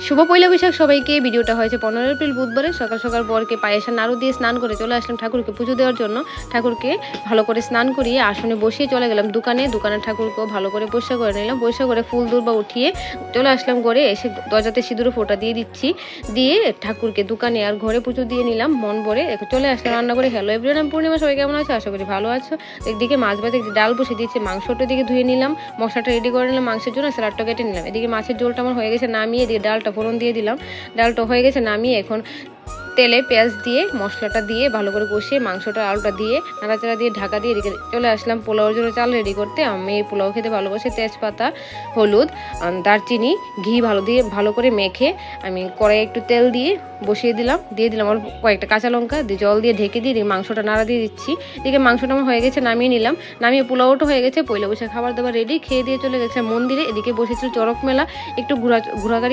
শুভ পয়লা বৈশাখ সবাইকে। ভিডিওটা হয়েছে 15 এপ্রিল বুধবারে। সকাল সকাল বরকে পায়েসা নাড়ু দিয়ে স্নান করে চলে আসলাম ঠাকুরকে পুজো দেওয়ার জন্য। ঠাকুরকে ভালো করে স্নান করিয়ে আসনে বসিয়ে চলে গেলাম দোকানের ঠাকুরকেও ভালো করে পরিষ্কার করে নিলাম। পরিষ্কার করে ফুল দুর্বা উঠিয়ে চলে আসলাম ঘরে। এসে দরজাতে সিঁদুর ফোঁটা দিয়ে দিচ্ছি, দিয়ে ঠাকুরকে দোকানে আর ঘরে পুজো দিয়ে নিলাম মন ভরে। চলে আসলাম রান্না করে। হ্যালো এভরিওয়ান, আমি পূর্ণিমা, সবাই কেমন আছো? আশা করি ভালো আছো। একদিকে মাছ ভাজা, একদিকে ডাল বসে দিয়েছি, মাংসটা দিকে ধুয়ে নিলাম, মশলাটা রেডি করে নিলাম মাংসের জন্য, স্যালাডটা কেটে নিলাম। এদিকে মাছের ঝোলটা আমার হয়ে গেছে, নামিয়ে দিয়ে ডালটা ফোড়ন দিয়ে দিলাম। ডালটা হয়ে গেছে, নামিয়ে এখন তেলে পেঁয়াজ দিয়ে মশলাটা দিয়ে ভালো করে কষিয়ে মাংসটা আলুটা দিয়ে নাড়াচাড়া দিয়ে ঢাকা দিয়ে এদিকে চলে আসলাম পোলাওর জন্য চাল রেডি করতে। আমি এই পোলাও খেতে ভালোবাসি। তেজপাতা, হলুদ, দারচিনি, ঘি ভালো করে মেখে আমি কড়াইয়ে একটু তেল দিয়ে বসিয়ে দিলাম, আর কয়েকটা কাঁচা লঙ্কা দিয়ে জল দিয়ে ঢেকে দিয়ে মাংসটা নাড়া দিয়ে দিচ্ছি। এদিকে মাংসটা আমার হয়ে গেছে, নামিয়ে নিলাম। নামিয়ে পোলাওটা হয়ে গেছে। পয়লা বৈশাখ খাবার দাবার রেডি। খেয়ে দিয়ে চলে গেছে মন্দিরে। এদিকে বসেছিল চড়ক মেলা, একটু ঘোরাঘুরি